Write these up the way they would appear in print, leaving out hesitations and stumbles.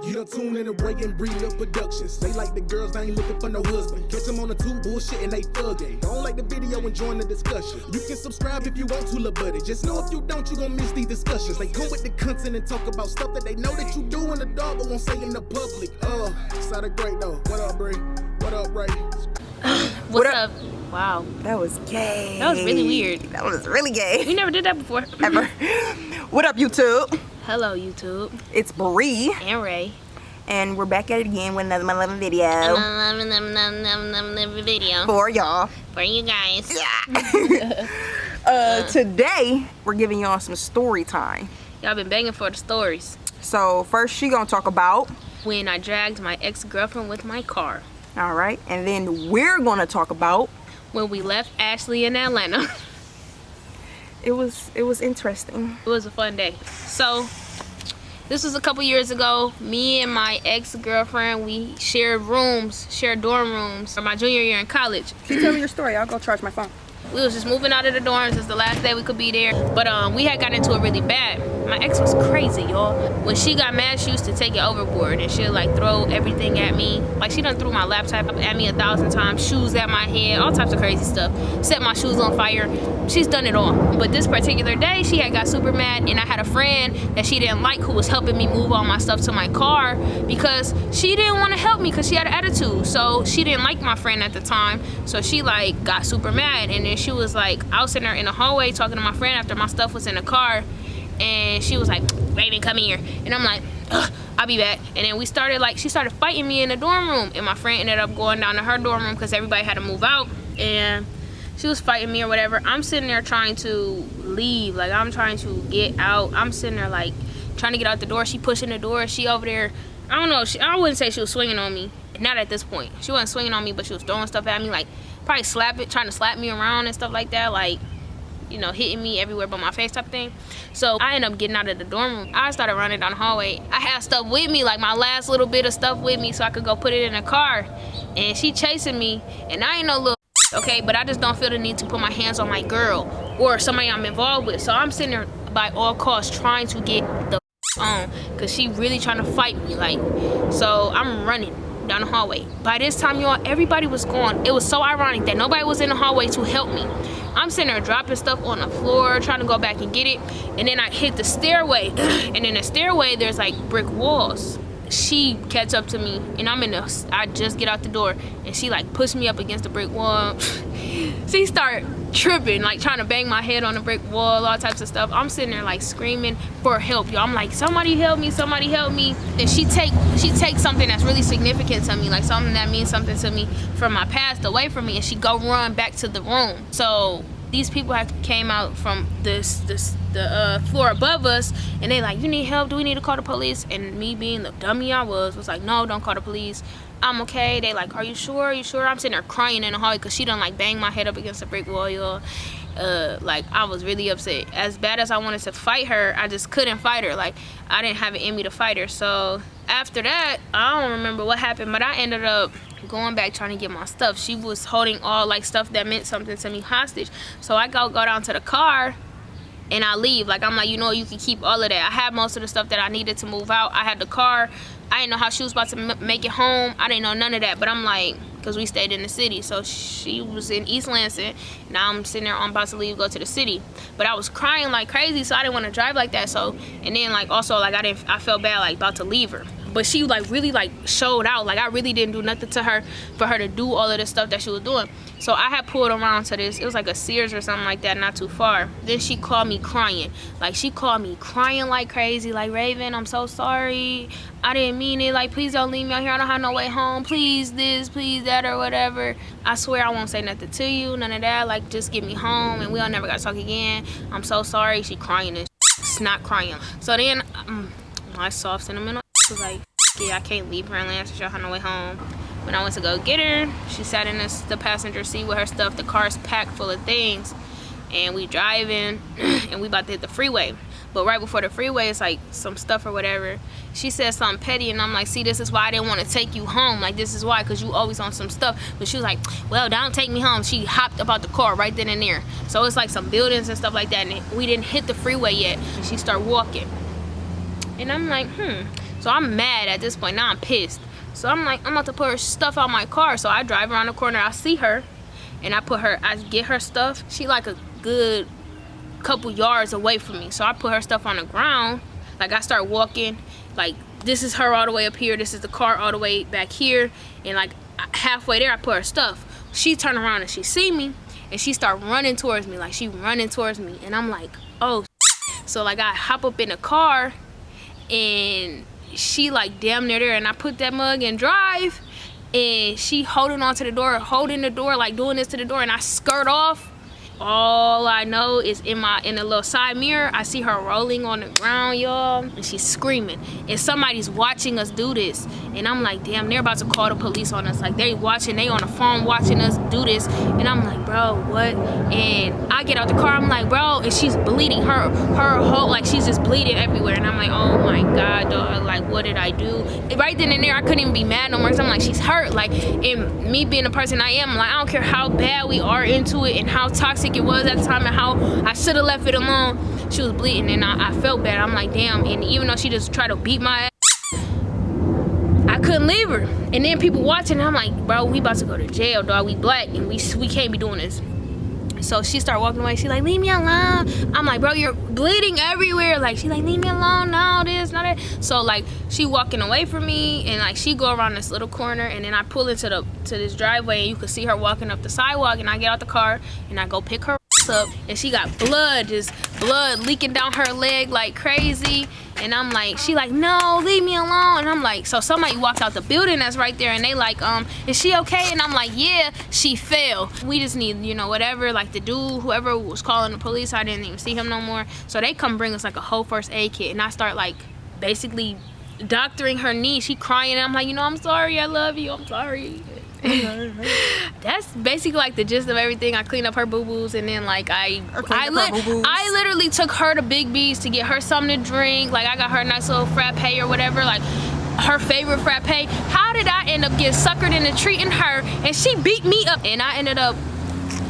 You done tune in to Brie and Brie Productions. They like the girls, they ain't looking for no husband. Catch them on the tube, bullshit and they thuggin'. Don't like the video and join the discussion. You can subscribe if you want to, little buddy. Just know if you don't, you gon' miss these discussions. They come with the content and talk about stuff that they know that you do in the dark, but won't say in the public. Sounded great though. What up, Brie? What up, Ray? What's up? Wow. That was gay. That was really weird. That was really gay. We never did that before. Ever. What up, YouTube? Hello, YouTube. It's Brie. And Ray. And we're back at it again with another my video. Video. For y'all. For you guys. Yeah. Today, we're giving y'all some story time. Y'all been begging for the stories. So, first she gonna talk about when I dragged my ex-girlfriend with my car. Alright. And then we're gonna talk about when we left Ashley in Atlanta. It was interesting. It was a fun day. So this was a couple years ago. Me and my ex-girlfriend, we shared dorm rooms for my junior year in college. You tell me your story, I'll go charge my phone. We was just moving out of the dorms. It's the last day we could be there. But we had gotten into it really bad. My ex was crazy, y'all. When she got mad, she used to take it overboard and she'll like throw everything at me. Like she done threw my laptop at me 1,000 times, shoes at my head, all types of crazy stuff. Set my shoes on fire. She's done it all. But this particular day, she had got super mad and I had a friend that she didn't like who was helping me move all my stuff to my car because she didn't want to help me because she had an attitude. So she didn't like my friend at the time. So she like got super mad and then she was like, I was sitting there in the hallway talking to my friend after my stuff was in the car, and she was like, Raven, come here. And I'm like, I'll be back. And then she started fighting me in the dorm room, and my friend ended up going down to her dorm room because everybody had to move out, and she was fighting me or whatever. I'm sitting there trying to leave, like I'm trying to get out. I'm sitting there like trying to get out the door. She pushing the door. She over there, I don't know, I wouldn't say she was swinging on me. Not at this point. She wasn't swinging on me, but she was throwing stuff at me, like probably trying to slap me around and stuff like that, like, you know, hitting me everywhere but my face type thing. So I ended up getting out of the dorm room. I started running down the hallway. I had stuff with me, like my last little bit of stuff with me so I could go put it in the car. And she chasing me, and I ain't no little okay, but I just don't feel the need to put my hands on my girl or somebody I'm involved with. So I'm sitting there by all costs trying to get the on because she really trying to fight me, like. So I'm running down the hallway. By this time, y'all, everybody was gone. It was so ironic that nobody was in the hallway to help me. I'm sitting there dropping stuff on the floor, trying to go back and get it, and then I hit the stairway, and in the stairway, there's like brick walls. She catch up to me, and I just get out the door, and she like pushed me up against the brick wall. She start tripping, like trying to bang my head on the brick wall, all types of stuff. I'm sitting there like screaming for help, y'all. I'm like, somebody help me, somebody help me. And she takes something that's really significant to me, like something that means something to me from my past away from me, and she go run back to the room. So these people came out from the floor above us, and they like, you need help? Do we need to call the police? And me being the dummy I was like, no, don't call the police. I'm okay. They like, are you sure? Are you sure? I'm sitting there crying in the hallway because she done like bang my head up against a brick wall, y'all. Like I was really upset. As bad as I wanted to fight her, I just couldn't fight her. Like I didn't have it in me to fight her. So after that, I don't remember what happened, but I ended up going back trying to get my stuff. She was holding all like stuff that meant something to me hostage. So I go down to the car and I leave. Like I'm like, you know, you can keep all of that. I had most of the stuff that I needed to move out. I had the car. I didn't know how she was about to make it home. I didn't know none of that, but I'm like, because we stayed in the city. So she was in East Lansing. Now I'm sitting there, I'm about to leave, go to the city. But I was crying like crazy, so I didn't want to drive like that. So, and then like also like I felt bad like about to leave her. But she like really like showed out. Like I really didn't do nothing to her for her to do all of the stuff that she was doing. So I had pulled around to this, it was like a Sears or something like that, not too far. Then she called me crying. Like she called me crying like crazy, like, Raven, I'm so sorry. I didn't mean it. Like, please don't leave me out here. I don't have no way home. Please this, please that, or whatever. I swear I won't say nothing to you, none of that. Like, just get me home and we'll never gotta talk again. I'm so sorry. She crying and snot crying. So then my soft sentimental was like, yeah, I can't leave her in Atlanta. She don't have no way home. When I went to go get her, she sat in the passenger seat with her stuff. The car's packed full of things. And we driving and we about to hit the freeway. But right before the freeway, it's like some stuff or whatever. She said something petty and I'm like, see, this is why I didn't want to take you home. Like, this is why, because you always on some stuff. But she was like, well, don't take me home. She hopped about the car right then and there. So it's like some buildings and stuff like that. And we didn't hit the freeway yet. And she started walking. And I'm like, So So I'm mad at this point. Now I'm pissed. So I'm like, I'm about to put her stuff out my car. So I drive around the corner. I see her, and I get her stuff. She like a good couple yards away from me. So I put her stuff on the ground. Like I start walking. Like this is her all the way up here. This is the car all the way back here. And like halfway there, I put her stuff. She turned around and she see me, and she start running towards me. Like she running towards me, and I'm like, oh. So like I hop up in the car, and she like damn near there, and I put that mug in drive, and she holding on to the door, holding the door, like doing this to the door, and I skirt off. All I know is in the little side mirror, I see her rolling on the ground, y'all, and she's screaming. And somebody's watching us do this. And I'm like, damn, they're about to call the police on us. Like they watching, they on the phone watching us do this. And I'm like, bro, what? And I get out the car, I'm like, bro, and she's bleeding. Her whole, like she's just bleeding everywhere. And I'm like, oh my God, dog, like what did I do? Right then and there, I couldn't even be mad no more, because I'm like, she's hurt. Like, and me being the person I am, like I don't care how bad we are into it and how toxic it was at the time and how I should have left it alone. She was bleeding, and I felt bad. I'm like, damn. And even though she just tried to beat my ass, I couldn't leave her. And then people watching, I'm like, bro, we about to go to jail, dog. We black, and we can't be doing this. So she started walking away. She like, leave me alone. I'm like, bro, you're bleeding everywhere. Like, she like, leave me alone. No, this, not that. So like, she walking away from me, and like, she go around this little corner, and then I pull into this driveway, and you can see her walking up the sidewalk, and I get out the car, and I go pick her up, and she got blood leaking down her leg like crazy. And I'm like, she like, no, leave me alone. And I'm like, so somebody walked out the building that's right there, and they like, is she okay? And I'm like, yeah, she fell. We just need, you know, whatever, like the dude, whoever was calling the police, I didn't even see him no more. So they come bring us like a whole first aid kit, and I start like basically doctoring her knee. She crying, and I'm like, you know, I'm sorry, I love you, I'm sorry. That's basically like the gist of everything. I cleaned up her boo-boos, and then like I literally took her to Big B's to get her something to drink. Like I got her a nice little frappe or whatever, like her favorite frappe. How did I end up getting suckered into treating her, and she beat me up, and I ended up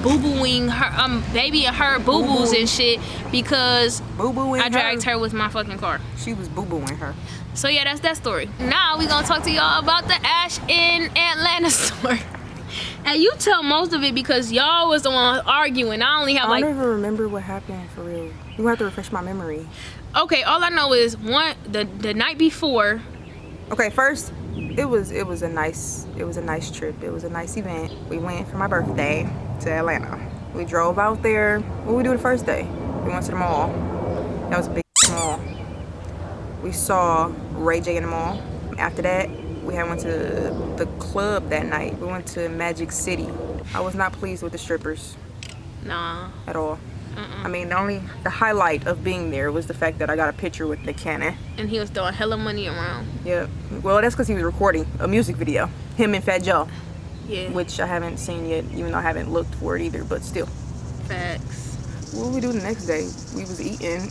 boo-booing her, babying her boo-boos and shit, because I dragged her with my fucking car. She was boo-booing her. So yeah, that's that story. Now we gonna talk to y'all about the Ash in Atlanta story. And you tell most of it because y'all was the one arguing. I only have like, I don't even remember what happened for real. You have to refresh my memory. Okay, all I know is the night before. Okay, first it was a nice trip. It was a nice event. We went for my birthday to Atlanta. We drove out there. What did we do the first day? We went to the mall. That was a big mall. We saw Ray J in the mall. After that, we went to the club that night. We went to Magic City. I was not pleased with the strippers. Nah. At all. I mean, the highlight of being there was the fact that I got a picture with Nick Cannon. And he was throwing hella money around. Yeah. Well, that's because he was recording a music video. Him and Fat Joe. Yeah. Which I haven't seen yet, even though I haven't looked for it either, but still. Facts. What did we do the next day? We was eating.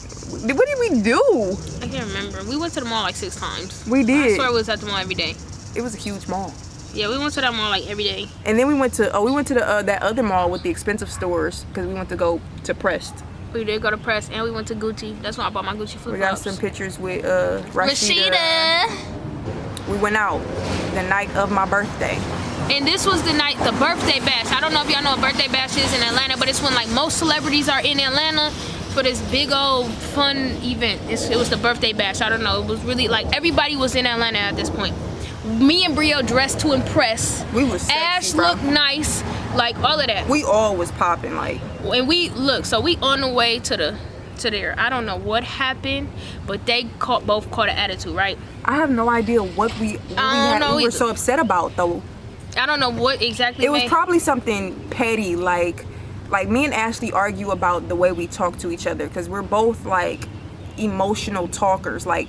What did we do? I can't remember. We went to the mall like 6 times. We did. I swear we was at the mall every day. It was a huge mall. Yeah, we went to that mall like every day. And then we went to the that other mall with the expensive stores, because we went to go to Prest. We did go to Prest, and we went to Gucci. That's when I bought my Gucci flip-flops. We got some pictures with Rashida. We went out the night of my birthday. And this was the night, the birthday bash. I don't know if y'all know what birthday bash is in Atlanta, but it's when like most celebrities are in Atlanta for this big old fun event. It was the birthday bash. I don't know. It was really like everybody was in Atlanta at this point. Me and Brio dressed to impress. We was sexy, Ash bro. looked nice, like all of that. We all was popping, like. And we so we on the way to there. I don't know what happened, but they both caught an attitude, right? I have no idea what we were so upset about though. I don't know what exactly. It was probably something petty, like me and Ashley argue about the way we talk to each other, because we're both like emotional talkers. Like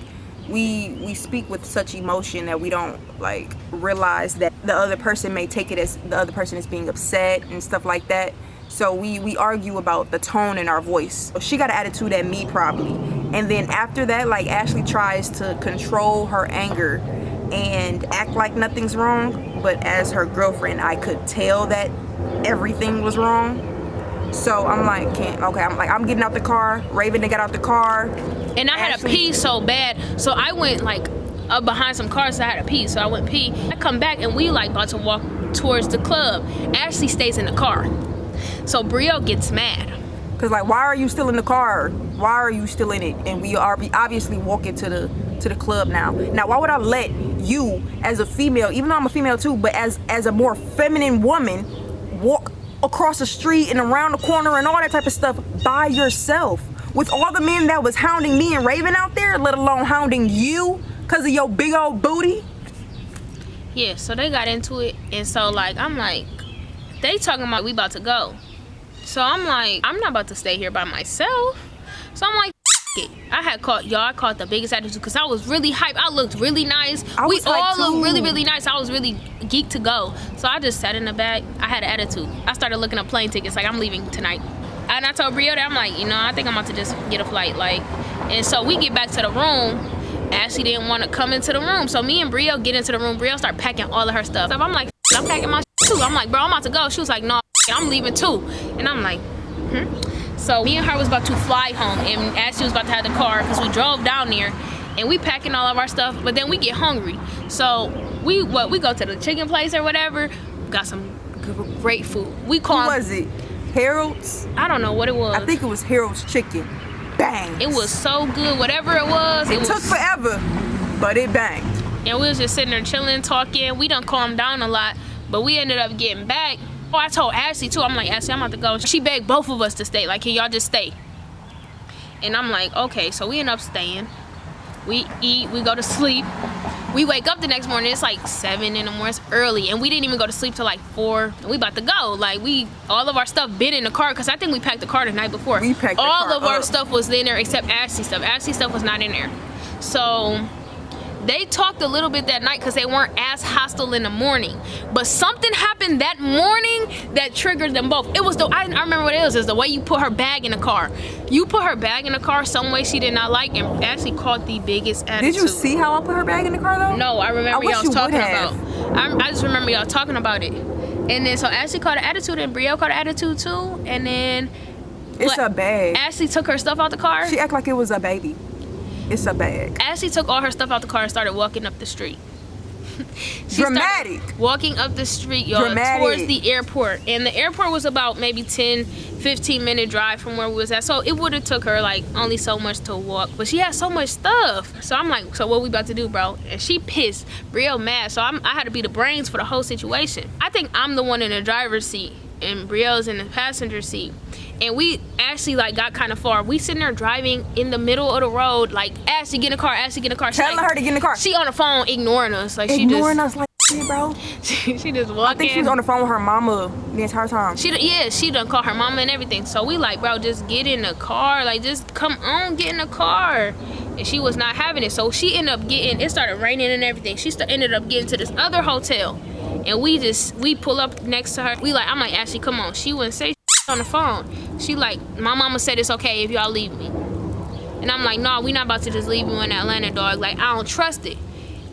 we speak with such emotion that we don't like realize that the other person may take it as the other person is being upset and stuff like that. So we argue about the tone in our voice. She got an attitude at me probably, and then after that, like Ashley tries to control her anger and act like nothing's wrong, but as her girlfriend I could tell that everything was wrong. So I'm like, I'm getting out the car. Raven, they got out the car. And I had a pee so bad, so I went like behind some cars, so I had to pee. So I went pee. I come back and we like about to walk towards the club. Ashley stays in the car. So Brio gets mad. Cause like, why are you still in the car? Why are you still in it? And we are obviously walking to the club now. Now, why would I let you, as a female, even though I'm a female too, but as a more feminine woman, walk across the street and around the corner and all that type of stuff by yourself? With all the men that was hounding me and Raven out there, let alone hounding you because of your big old booty. Yeah, so they got into it, and so like I'm like, they talking about we about to go. So I'm like, I'm not about to stay here by myself. So I'm like, it. I caught the biggest attitude because I was really hyped. I looked really nice. We all looked really, really nice. I was really geeked to go. So I just sat in the back. I had an attitude. I started looking up plane tickets, like I'm leaving tonight. And I told Brio that I'm like, you know, I think I'm about to just get a flight. Like, and so we get back to the room. Ashley didn't want to come into the room. So me and Brio get into the room. Brio start packing all of her stuff. I'm like, I'm packing my shit too. I'm like, bro, I'm about to go. She was like, no, I'm leaving too. And I'm like, So me and her was about to fly home, and Ashley was about to have the car because we drove down there and we packing all of our stuff, but then we get hungry. So we go to the chicken place or whatever, got some great food. We call Who was it? Harold's? I don't know what it was. I think it was Harold's Chicken. Bang. It was so good. Whatever it was. It took forever, but it banged. And we was just sitting there chilling, talking. We done calmed down a lot, but we ended up getting back. Oh, I told Ashley too. I'm like, Ashley, I'm about to go. She begged both of us to stay. Like, can y'all just stay? And I'm like, okay. So we end up staying. We eat. We go to sleep. We wake up the next morning. It's like 7 in the morning. It's early, and we didn't even go to sleep till like 4. And we about to go. Like, all of our stuff been in the car because I think we packed the car the night before. We packed all of our stuff was in there except Ashley's stuff. Ashley's stuff was not in there. So they talked a little bit that night because they weren't as hostile in the morning. But something happened that morning that triggered them both. It was I remember what it was. It was the way you put her bag in the car. You put her bag in the car some way she did not like, and Ashley caught the biggest attitude. Did you see how I put her bag in the car though? No, I remember y'all was talking about. I just remember y'all talking about it. And then so Ashley caught an attitude and Brio caught an attitude too. And then it's a bag. Ashley took her stuff out the car. She act like it was a baby. It's a bag. Ashley took all her stuff out the car and started walking up the street. Dramatic. Walking up the street, y'all, towards the airport. And the airport was about maybe 10-15 minute drive from where we was at. So it would have took her like only so much to walk. But she had so much stuff. So I'm like, so what we about to do, bro? And she pissed, real mad. So I had to be the brains for the whole situation. I think I'm the one in the driver's seat and Brio's in the passenger seat. And we actually like got kind of far. We sitting there driving in the middle of the road, like, Ashley, get in the car, Ashley, get in the car. Telling her to get in the car. She on the phone ignoring us. Like, ignoring us like bro. She just walking. I think she was on the phone with her mama the entire time. She done called her mama and everything. So we like, bro, just get in the car. Like, just come on, get in the car. And she was not having it. So she ended up getting, it started raining and everything. She ended up getting to this other hotel. And we pull up next to her. I'm like, Ashley, come on. She wouldn't say on the phone. She like, my mama said it's okay if y'all leave me. And I'm like, no, we not about to just leave you in Atlanta, dog. Like, I don't trust it.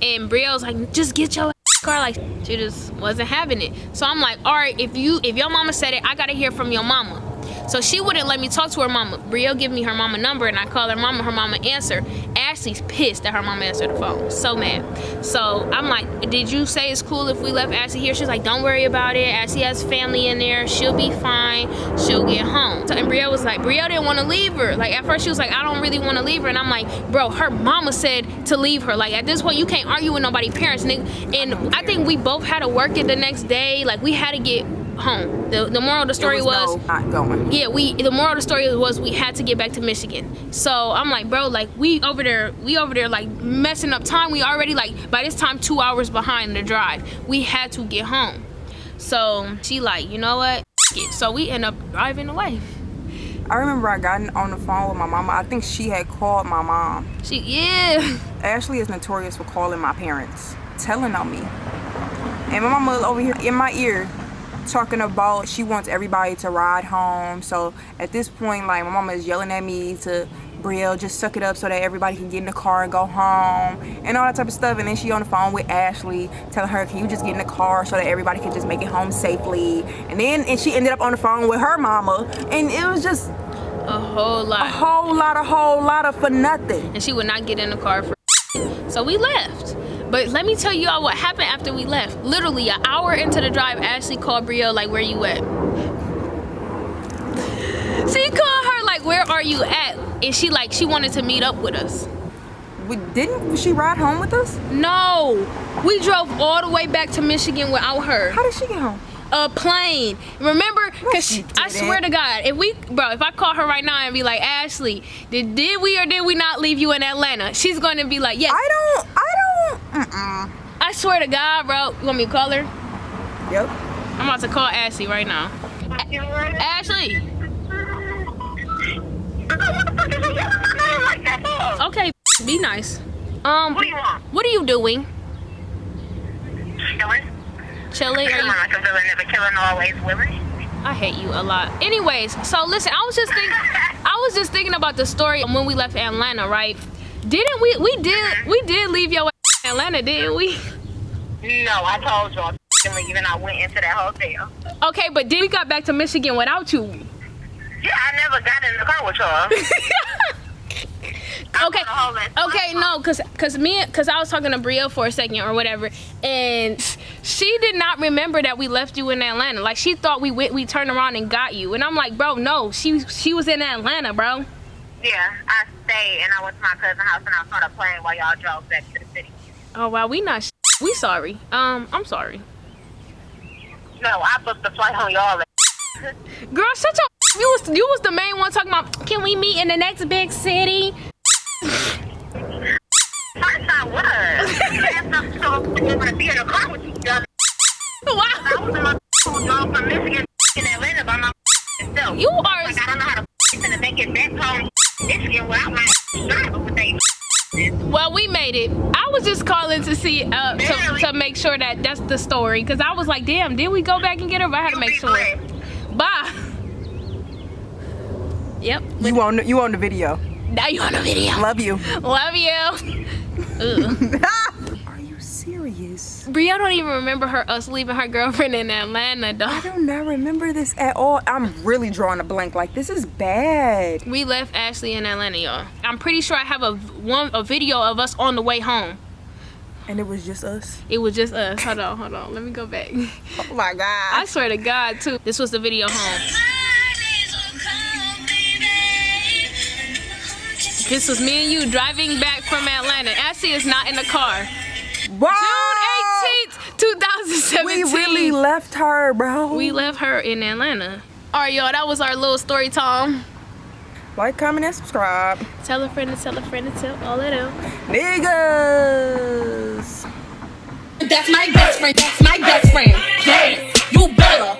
And Brio's like, just get your car. Like, she just wasn't having it. So I'm like, all right, if your mama said it, I gotta hear from your mama. So she wouldn't let me talk to her mama. Brio give me her mama number and I call her mama answer. Ashley's pissed that her mama answered the phone. So mad. So I'm like, did you say it's cool if we left Ashley here? She's like, don't worry about it. Ashley has family in there. She'll be fine. She'll get home. So, and Brio was like, Brio didn't want to leave her. Like, at first she was like, I don't really want to leave her. And I'm like, bro, her mama said to leave her. Like, at this point, you can't argue with nobody's parents. And I think we both had to work it the next day. Like, we had to get home. The moral of the story was not going. Yeah, the moral of the story was we had to get back to Michigan. So I'm like, bro, like, we over there like messing up time. We already, like, by this time 2 hours behind the drive. We had to get home. So she like, you know what, so we end up driving away. I remember I got on the phone with my mama. I think she had called my mom. Ashley is notorious for calling my parents, telling on me. And my mama was over here in my ear talking about she wants everybody to ride home. So at this point, like, my mama is yelling at me to, Brio, just suck it up so that everybody can get in the car and go home and all that type of stuff. And then she on the phone with Ashley telling her, can you just get in the car so that everybody can just make it home safely? And she ended up on the phone with her mama, and it was just a whole lot of for nothing. And she would not get in the car for So we left. But let me tell you all what happened after we left. Literally an hour into the drive, Ashley called Brie like, where you at? She called her like, where are you at? And she wanted to meet up with us. Didn't she ride home with us? No, we drove all the way back to Michigan without her. How did she get home? A plane. Remember? Because I swear to God, if I call her right now and be like, Ashley, did we or did we not leave you in Atlanta? She's going to be like, yes. I don't. I swear to God, bro. You want me to call her? Yep. I'm about to call Ashley right now. Ashley. Okay, be nice. What do you want? What are you doing? Chilling? Are you? Like a villain, never killing, always willing. I hate you a lot. Anyways, so listen, I was just thinking about the story when we left Atlanta, right? Didn't we did leave your in Atlanta, didn't we? No, I told you I leave and I went into that hotel. Okay, but then we got back to Michigan without you. Yeah, I never got in the car with y'all. Okay, no, cause I was talking to Brie for a second or whatever, and she did not remember that we left you in Atlanta. Like she thought we turned around and got you, and I'm like, bro, no, she was in Atlanta, bro. Yeah, I stayed and I went to my cousin's house and I started playing while y'all drove back to the city. Oh wow, we sorry. I'm sorry. No, I booked the flight on y'all. Girl, shut your. You was the main one talking about. Can we meet in the next big city? First I was. You asked us to be in the car with you, dumb. Wow. I was in my drove from Michigan in Atlanta by myself. You are. Like I don't know how to make it back home Michigan without my driver with they. Well, we made it. I was just calling to see to make sure that that's the story, because I was like, damn, did we go back and get her? But I had to make sure. Bye. Yep. You on the video. Now you on the video. Love you. Love you. Are you serious? Brie, I don't even remember us leaving her girlfriend in Atlanta, though. I do not remember this at all. I'm really drawing a blank. Like, this is bad. We left Ashley in Atlanta, y'all. I'm pretty sure I have a video of us on the way home. And it was just us? It was just us. Hold on. Let me go back. Oh my God. I swear to God, too. This was the video home. This was me and you driving back from Atlanta. Ashley is not in the car. Wow. June 18th, 2017. We really left her, bro. We left her in Atlanta. All right, y'all, that was our little story time. Like, comment, and subscribe. Tell a friend to tell a friend to tell all of them. Niggas. That's my best friend. That's my best friend. Yes, you better.